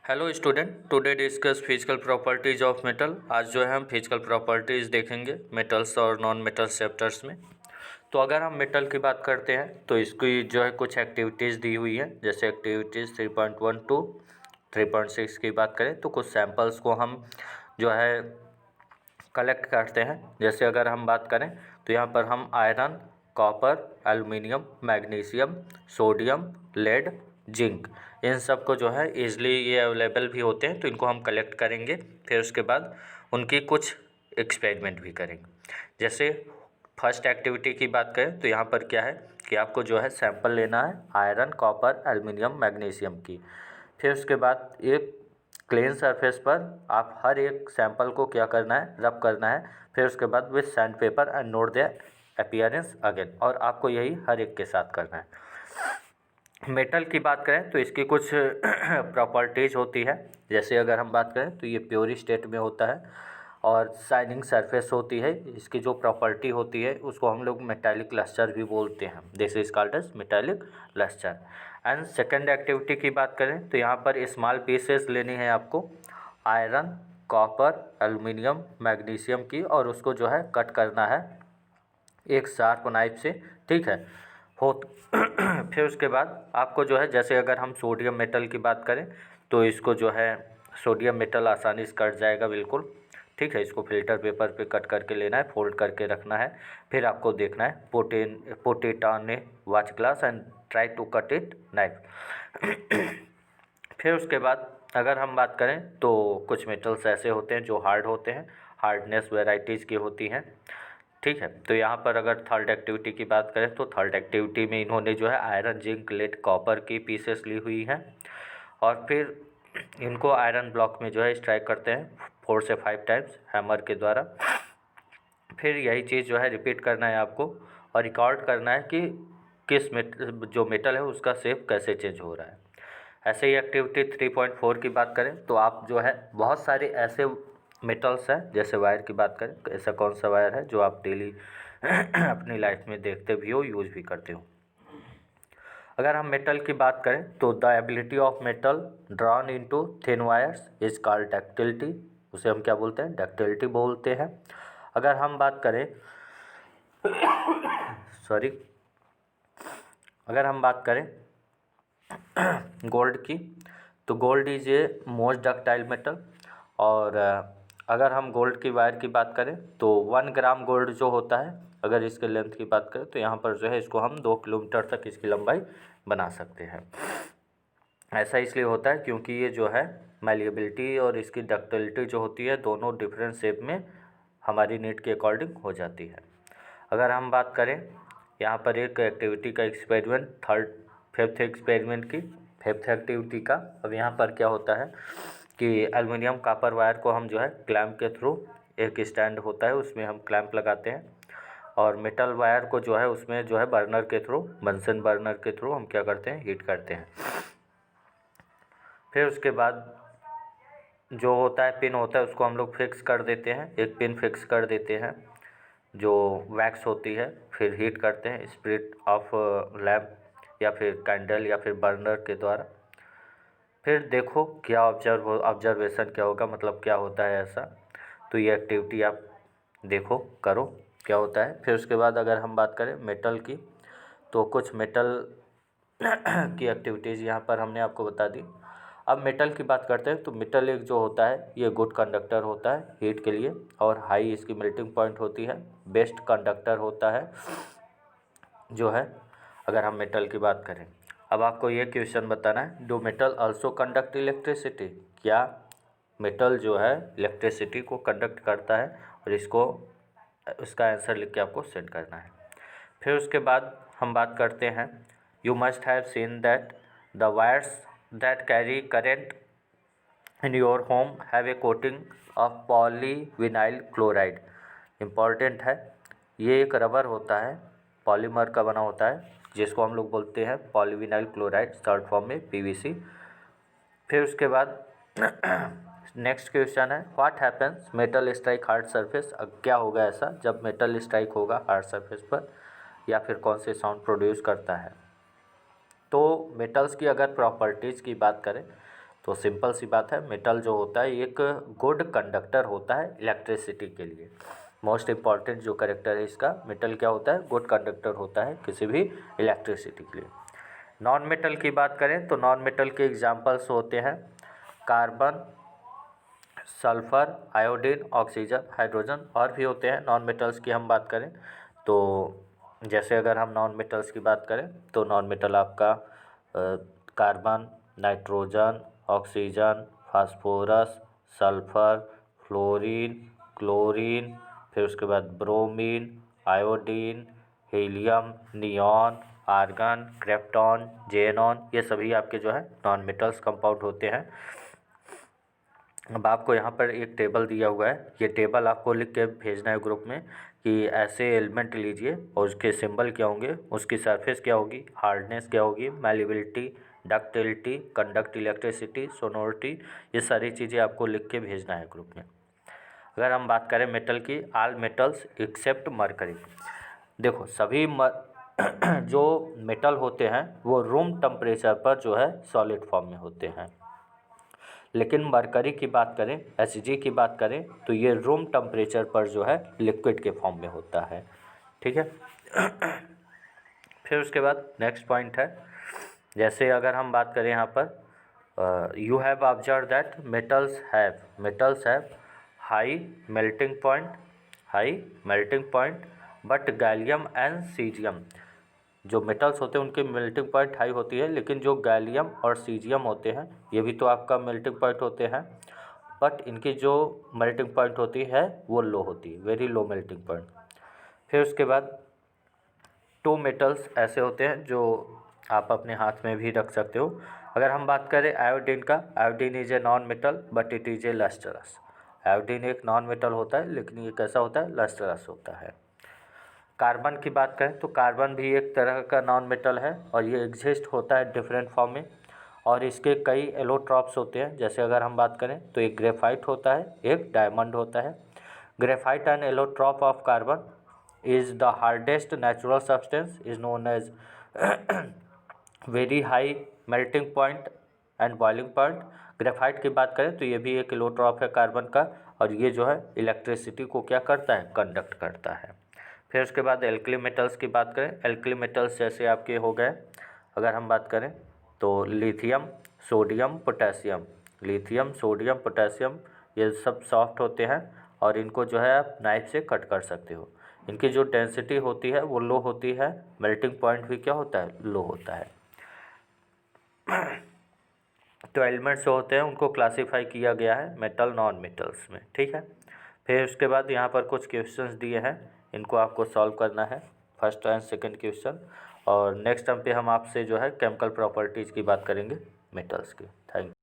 Hello student, today discuss physical properties of metal. आज जो है हम फिजिकल प्रॉपर्टीज़ देखेंगे मेटल्स और नॉन मेटल चैप्टर्स में। तो अगर हम मेटल की बात करते हैं तो इसकी जो है कुछ एक्टिविटीज़ दी हुई हैं। जैसे एक्टिविटीज़ 3.1 टू 3.6 की बात करें तो कुछ सैम्पल्स को हम जो है कलेक्ट करते हैं। जैसे अगर हम बात करें तो यहाँ पर हम iron, copper, aluminium, magnesium, sodium, lead, zinc, इन सब को जो है ईज़िली ये अवेलेबल भी होते हैं, तो इनको हम कलेक्ट करेंगे। फिर उसके बाद उनकी कुछ एक्सपेरिमेंट भी करेंगे। जैसे फर्स्ट एक्टिविटी की बात करें तो यहाँ पर क्या है कि आपको जो है सैंपल लेना है आयरन, कॉपर, एल्युमिनियम, मैग्नीशियम की। फिर उसके बाद एक क्लीन सरफेस पर आप हर एक सैंपल को क्या करना है, रब करना है। फिर उसके बाद with sand paper and note their appearance again, और आपको यही हर एक के साथ करना है। मेटल की बात करें तो इसकी कुछ प्रॉपर्टीज़ होती है। जैसे अगर हम बात करें तो ये प्योरी स्टेट में होता है और शाइनिंग सरफेस होती है। इसकी जो प्रॉपर्टी होती है उसको हम लोग मेटालिक लस्टर भी बोलते हैं। This is called as metallic lustre. And second activity की बात करें तो यहाँ पर स्मॉल पीसेस लेनी है आपको आयरन, कॉपर, एल्युमिनियम, मैग्नीशियम की, और उसको जो है कट करना है एक शार्प नाइफ से। ठीक है हो फिर उसके बाद आपको जो है, जैसे अगर हम सोडियम मेटल की बात करें तो इसको जो है सोडियम मेटल आसानी से कट जाएगा बिल्कुल। ठीक है, इसको फिल्टर पेपर पे कट करके लेना है, फोल्ड करके रखना है। फिर आपको देखना है पोटेटाने watch glass and try to cut it knife. फिर उसके बाद अगर हम बात करें तो कुछ मेटल्स ऐसे होते हैं जो हार्ड होते हैं, हार्डनेस वेराइटीज़ की होती हैं। ठीक है, तो यहाँ पर अगर थर्ड एक्टिविटी की बात करें तो थर्ड एक्टिविटी में इन्होंने जो है आयरन, जिंक, लेड, कॉपर की पीसेस ली हुई हैं और फिर इनको आयरन ब्लॉक में जो है स्ट्राइक करते हैं 4 से 5 टाइम्स हैमर के द्वारा। फिर यही चीज़ जो है रिपीट करना है आपको और रिकॉर्ड करना है कि जो मेटल है उसका शेप कैसे चेंज हो रहा है। ऐसे ही एक्टिविटी 3.4 की बात करें तो आप जो है बहुत सारे ऐसे मेटल्स हैं, जैसे वायर की बात करें तो ऐसा कौन सा वायर है जो आप डेली अपनी लाइफ में देखते भी हो, यूज़ भी करते हो। अगर हम मेटल की बात करें तो the ability of metal drawn into thin wires is called ductility. उसे हम क्या बोलते हैं, डक्टिलिटी बोलते हैं। अगर हम बात करें सॉरी अगर हम बात करें गोल्ड की तो gold is a most ductile metal. और अगर हम गोल्ड की वायर की बात करें तो 1 ग्राम गोल्ड जो होता है, अगर इसके लेंथ की बात करें तो यहाँ पर जो है इसको हम 2 किलोमीटर तक इसकी लंबाई बना सकते हैं। ऐसा इसलिए होता है क्योंकि ये जो है मैलिएबिलिटी और इसकी डक्टिलिटी जो होती है दोनों डिफरेंट शेप में हमारी नीड के अकॉर्डिंग हो जाती है। अगर हम बात करें यहाँ पर एक एक्टिविटी का एक्सपेरिमेंट फिफ्थ एक्सपेरिमेंट की फिफ्थ एक्टिविटी का, अब यहाँ पर क्या होता है कि एल्युमिनियम कॉपर वायर को हम जो है क्लैंप के थ्रू, एक स्टैंड होता है उसमें हम क्लैंप लगाते हैं, और मेटल वायर को जो है उसमें जो है बर्नर के थ्रू, बंसन बर्नर के थ्रू हम क्या करते हैं, हीट करते हैं। फिर उसके बाद जो होता है पिन होता है उसको हम लोग फिक्स कर देते हैं, एक पिन फिक्स कर देते हैं जो वैक्स होती है। फिर हीट करते हैं स्पिरिट ऑफ लैम्प या फिर कैंडल या फिर बर्नर के द्वारा। फिर देखो क्या ऑब्जर्वेशन क्या होगा, मतलब क्या होता है ऐसा। तो ये एक्टिविटी आप देखो, करो क्या होता है। फिर उसके बाद अगर हम बात करें मेटल की तो कुछ मेटल की एक्टिविटीज़ यहाँ पर हमने आपको बता दी। अब मेटल की बात करते हैं तो मेटल एक जो होता है ये गुड कंडक्टर होता है हीट के लिए, और हाई इसकी मेल्टिंग पॉइंट होती है, बेस्ट कंडक्टर होता है जो है। अगर हम मेटल की बात करें, अब आपको ये क्वेश्चन बताना है, do metal also conduct electricity, क्या मेटल जो है इलेक्ट्रिसिटी को कंडक्ट करता है, और इसको उसका आंसर लिख के आपको सेंड करना है। फिर उसके बाद हम बात करते हैं, you must have seen that the wires that carry current in your home have a coating of polyvinyl chloride. Important है, ये एक रबर होता है, पॉलीमर का बना होता है, जिसको हम लोग बोलते हैं पॉलीविनाइल क्लोराइड, शॉर्ट फॉर्म में पीवीसी। फिर उसके बाद नेक्स्ट क्वेश्चन है, what happens metal strike hard surface. अब क्या होगा ऐसा जब मेटल स्ट्राइक होगा हार्ड सरफेस पर, या फिर कौन से साउंड प्रोड्यूस करता है। तो मेटल्स की अगर प्रॉपर्टीज़ की बात करें तो सिंपल सी बात है, मेटल जो होता है एक गुड कंडक्टर होता है इलेक्ट्रिसिटी के लिए। मोस्ट इम्पॉर्टेंट जो कैरेक्टर है इसका, मेटल क्या होता है, गुड कंडक्टर होता है किसी भी इलेक्ट्रिसिटी के लिए। नॉन मेटल की बात करें तो नॉन मेटल के एग्जांपल्स होते हैं carbon, sulphur, iodine, oxygen, hydrogen, और भी होते हैं। नॉन मेटल्स की हम बात करें तो जैसे अगर हम नॉन मेटल्स की बात करें तो नॉन मेटल आपका carbon, nitrogen, oxygen, phosphorus, sulphur, fluorine, chlorine, फिर उसके बाद bromine, iodine, helium, neon, argon, krypton, xenon, ये सभी आपके जो है नॉन मेटल्स कंपाउंड होते हैं। अब आपको यहाँ पर एक टेबल दिया हुआ है, ये टेबल आपको लिख के भेजना है ग्रुप में कि ऐसे एलिमेंट लीजिए और उसके सिंबल क्या होंगे, उसकी सरफेस क्या होगी, हार्डनेस क्या होगी, malleability, ductility, conduct electricity, sonority, ये सारी चीज़ें आपको लिख के भेजना है ग्रुप में। अगर हम बात करें मेटल की, ऑल मेटल्स एक्सेप्ट मरकरी। देखो सभी जो मेटल होते हैं वो रूम टेम्परेचर पर जो है सॉलिड फॉर्म में होते हैं, लेकिन मरकरी की बात करें, Hg की बात करें तो ये रूम टेम्परेचर पर जो है लिक्विड के फॉर्म में होता है। ठीक है। फिर उसके बाद नेक्स्ट पॉइंट है, जैसे अगर हम बात करें यहाँ पर you have observe that metals have high melting point but gallium and caesium, जो मेटल्स होते हैं उनकी मेल्टिंग पॉइंट हाई होती है, लेकिन जो गैलियम और सीजियम होते हैं ये भी तो आपका मेल्टिंग पॉइंट होते हैं, बट इनकी जो मेल्टिंग पॉइंट होती है वो लो होती है, वेरी लो मेल्टिंग पॉइंट। फिर उसके बाद टू मेटल्स ऐसे होते हैं जो आप अपने हाथ में भी रख सकते हो। अगर हम बात करें आयोडीन का, iodine is a non metal but it is a lustrous. Iodine एक नॉन मेटल होता है लेकिन ये कैसा होता है, लस्टरस होता है। कार्बन की बात करें तो कार्बन भी एक तरह का नॉन मेटल है और ये एग्जिस्ट होता है डिफरेंट फॉर्म में, और इसके कई एलोट्रॉप्स होते हैं। जैसे अगर हम बात करें तो एक ग्रेफाइट होता है, एक डायमंड होता है। Graphite and allotrope of carbon is the hardest natural substance, is known as very high melting point and boiling point. Graphite की बात करें तो ये भी एक एलोट्रॉप है कार्बन का, और ये जो है इलेक्ट्रिसिटी को क्या करता है, कंडक्ट करता है। फिर उसके बाद एल्कली मेटल्स की बात करें, एल्कली मेटल्स जैसे आपके हो गए, अगर हम बात करें तो लिथियम, सोडियम, पोटेशियम, ये सब सॉफ्ट होते हैं और इनको जो है आप नाइफ से कट कर सकते हो। इनकी जो डेंसिटी होती है वो लो होती है, मेल्टिंग पॉइंट भी क्या होता है, लो होता है। तो एलिमेंट्स जो होते हैं उनको क्लासीफाई किया गया है मेटल नॉन मेटल्स में। ठीक है। फिर उसके बाद यहाँ पर कुछ क्वेश्चंस दिए हैं, इनको आपको सॉल्व करना है, फर्स्ट एंड सेकंड क्वेश्चन। और नेक्स्ट टाइम पे हम आपसे जो है केमिकल प्रॉपर्टीज़ की बात करेंगे मेटल्स की। Thank you.